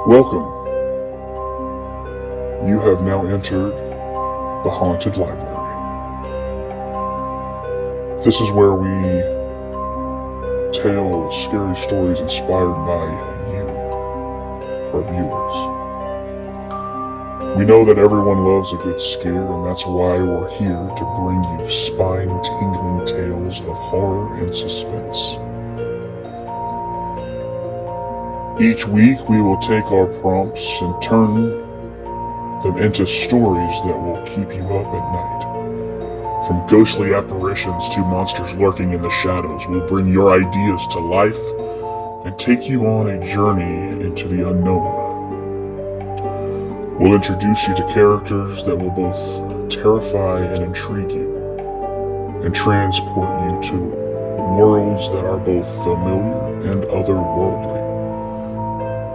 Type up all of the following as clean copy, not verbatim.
Welcome. You have now entered the Haunted Library. This is where we tell scary stories inspired by you, our viewers. We know that everyone loves a good scare, and that's why we're here to bring you spine-tingling tales of horror and suspense. Each week we will take our prompts and turn them into stories that will keep you up at night. From ghostly apparitions to monsters lurking in the shadows, we'll bring your ideas to life and take you on a journey into the unknown. We'll introduce you to characters that will both terrify and intrigue you, and transport you to worlds that are both familiar and otherworldly.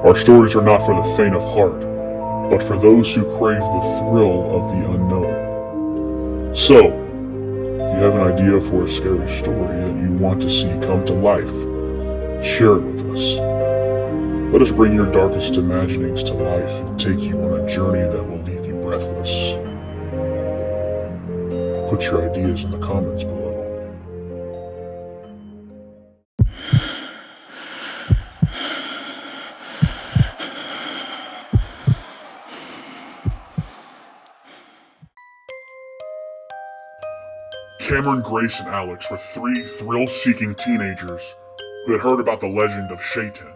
Our stories are not for the faint of heart, but for those who crave the thrill of the unknown. So, if you have an idea for a scary story that you want to see come to life, share it with us. Let us bring your darkest imaginings to life and take you on a journey that will leave you breathless. Put your ideas in the comments below. Cameron, Grace, and Alex were three thrill-seeking teenagers who had heard about the legend of Shaitan.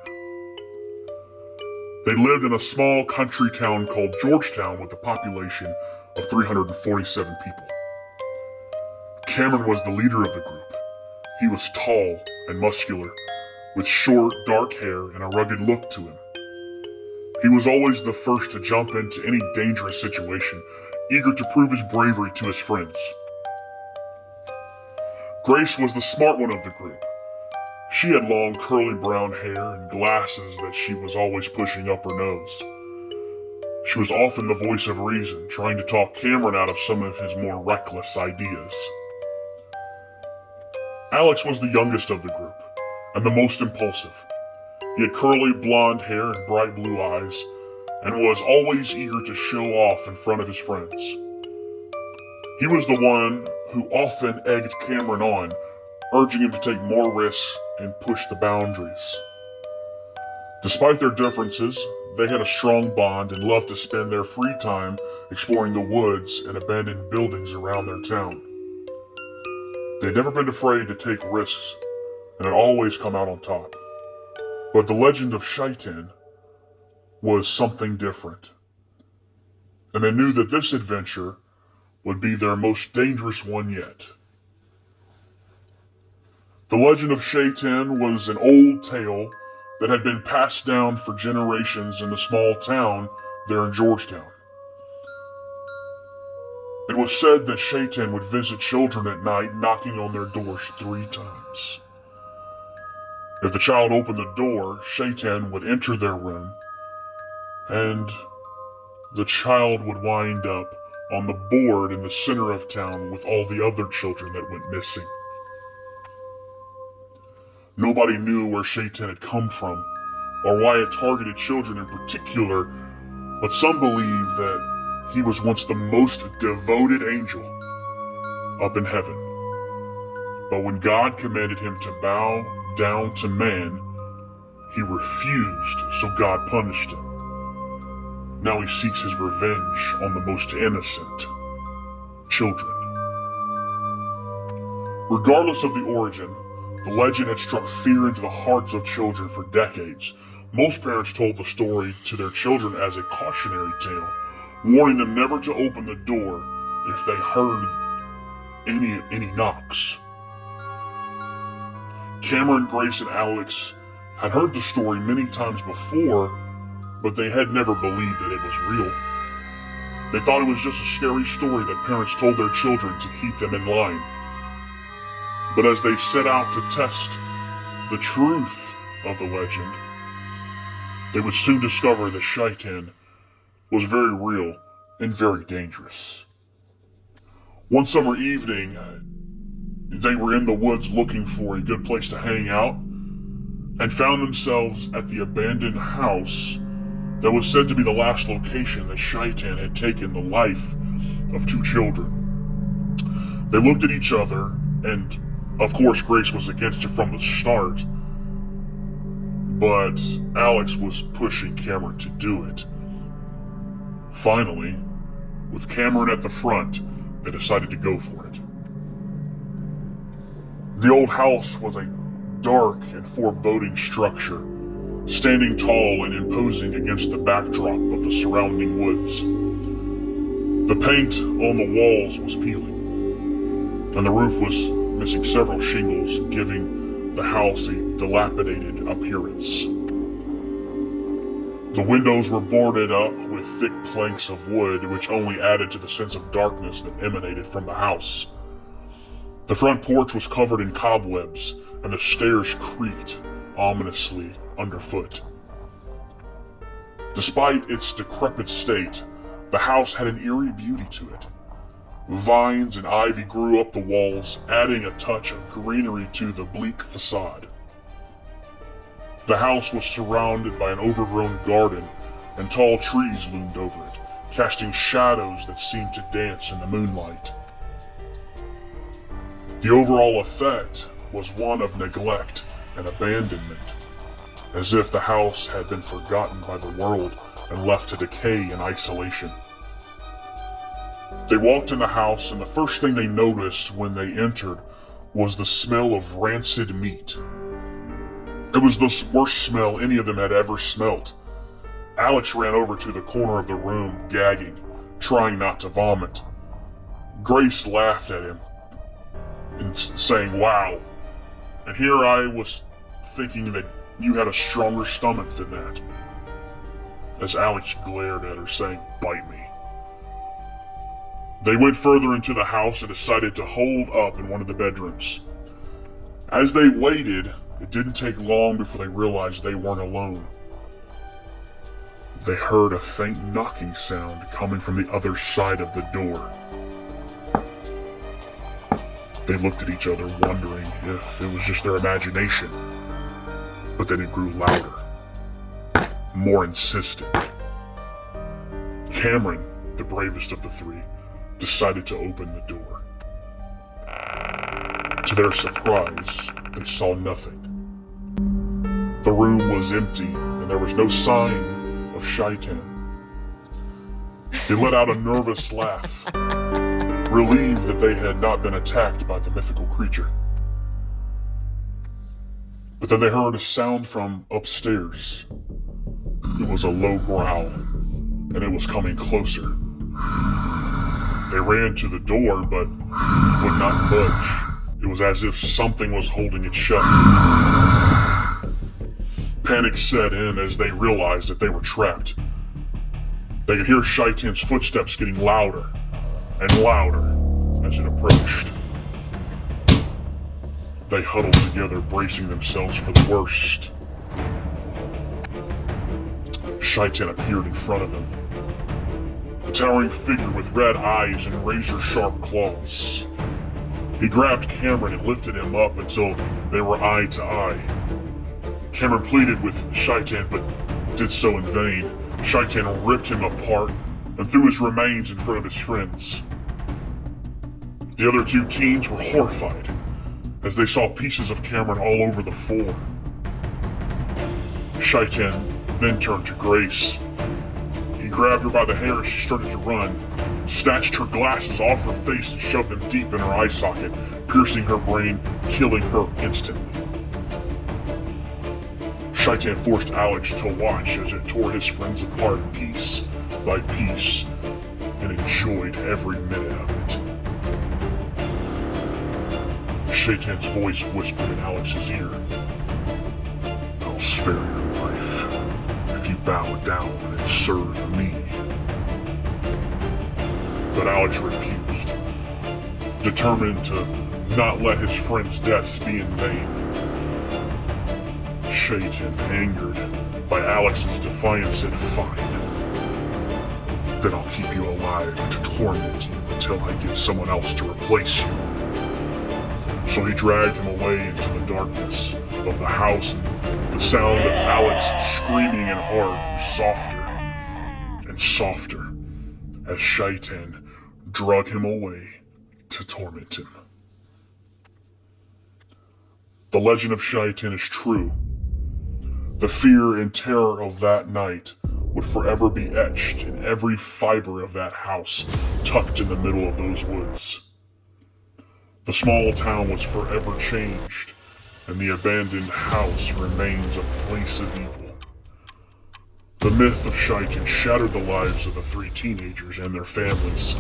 They lived in a small country town called Georgetown with a population of 347 people. Cameron was the leader of the group. He was tall and muscular, with short, dark hair and a rugged look to him. He was always the first to jump into any dangerous situation, eager to prove his bravery to his friends. Grace was the smart one of the group. She had long curly brown hair and glasses that she was always pushing up her nose. She was often the voice of reason, trying to talk Cameron out of some of his more reckless ideas. Alex was the youngest of the group, and the most impulsive. He had curly blonde hair and bright blue eyes, and was always eager to show off in front of his friends. He was the one who often egged Cameron on, urging him to take more risks and push the boundaries. Despite their differences, they had a strong bond and loved to spend their free time exploring the woods and abandoned buildings around their town. They'd never been afraid to take risks and had always come out on top. But the legend of Shaitan was something different, and they knew that this adventure would be their most dangerous one yet. The legend of Shaitan was an old tale that had been passed down for generations in the small town there in Georgetown. It was said that Shaitan would visit children at night, knocking on their doors 3 times. If the child opened the door, Shaitan would enter their room, and the child would wind up on the board in the center of town with all the other children that went missing. Nobody knew where Shaitan had come from, or why it targeted children in particular, but some believe that he was once the most devoted angel up in heaven. But when God commanded him to bow down to man, he refused, so God punished him. Now he seeks his revenge on the most innocent children. Regardless of the origin, the legend had struck fear into the hearts of children for decades. Most parents told the story to their children as a cautionary tale, warning them never to open the door if they heard any knocks. Cameron, Grace, and Alex had heard the story many times before, but they had never believed that it was real. They thought it was just a scary story that parents told their children to keep them in line. But as they set out to test the truth of the legend, they would soon discover that Shaitan was very real and very dangerous. One summer evening, they were in the woods looking for a good place to hang out, and found themselves at the abandoned house that was said to be the last location that Shaitan had taken the life of 2 children. They looked at each other, and of course Grace was against it from the start, but Alex was pushing Cameron to do it. Finally, with Cameron at the front, they decided to go for it. The old house was a dark and foreboding structure, standing tall and imposing against the backdrop of the surrounding woods. The paint on the walls was peeling, and the roof was missing several shingles, giving the house a dilapidated appearance. The windows were boarded up with thick planks of wood, which only added to the sense of darkness that emanated from the house. The front porch was covered in cobwebs, and the stairs creaked ominously underfoot. Despite its decrepit state, the house had an eerie beauty to it. Vines and ivy grew up the walls, adding a touch of greenery to the bleak facade. The house was surrounded by an overgrown garden, and tall trees loomed over it, casting shadows that seemed to dance in the moonlight. The overall effect was one of neglect and abandonment, as if the house had been forgotten by the world and left to decay in isolation. They walked in the house, and the first thing they noticed when they entered was the smell of rancid meat. It was the worst smell any of them had ever smelt. Alex ran over to the corner of the room, gagging, trying not to vomit. Grace laughed at him, and saying, "Wow." And here I was thinking that you had a stronger stomach than that, as Alex glared at her, saying, "Bite me." They went further into the house and decided to hold up in one of the bedrooms. As they waited, it didn't take long before they realized they weren't alone. They heard a faint knocking sound coming from the other side of the door. They looked at each other, wondering if it was just their imagination. But then it grew louder, more insistent. Cameron, the bravest of the 3, decided to open the door. To their surprise, they saw nothing. The room was empty, and there was no sign of Shaitan. They let out a nervous laugh, relieved that they had not been attacked by the mythical creature. But then they heard a sound from upstairs. It was a low growl, and it was coming closer. They ran to the door, but would not budge. It was as if something was holding it shut. Panic set in as they realized that they were trapped. They could hear Shaitan's footsteps getting louder and louder as it approached. They huddled together, bracing themselves for the worst. Shaitan appeared in front of them, a towering figure with red eyes and razor-sharp claws. He grabbed Cameron and lifted him up until they were eye to eye. Cameron pleaded with Shaitan, but did so in vain. Shaitan ripped him apart and threw his remains in front of his friends. The other 2 teens were horrified as they saw pieces of Cameron all over the floor. Shaitan then turned to Grace. He grabbed her by the hair as she started to run, snatched her glasses off her face and shoved them deep in her eye socket, piercing her brain, killing her instantly. Shaitan forced Alex to watch as it tore his friends apart piece by piece, and enjoyed every minute of it. Shaitan's voice whispered in Alex's ear, "I'll spare your life if you bow down and serve me." But Alex refused, determined to not let his friends' deaths be in vain. Shaitan, angered by Alex's defiance, said, "Fine. Then I'll keep you alive to torment you until I get someone else to replace you." So he dragged him away into the darkness of the house, and the sound of Alex screaming and horror grew softer and softer as Shaitan drug him away to torment him. The legend of Shaitan is true. The fear and terror of that night would forever be etched in every fiber of that house tucked in the middle of those woods. The small town was forever changed, and the abandoned house remains a place of evil. The myth of Shaitan shattered the lives of the 3 teenagers and their families.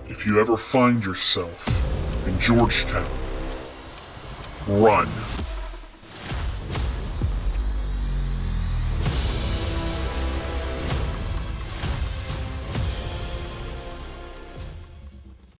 If you ever find yourself in Georgetown, run.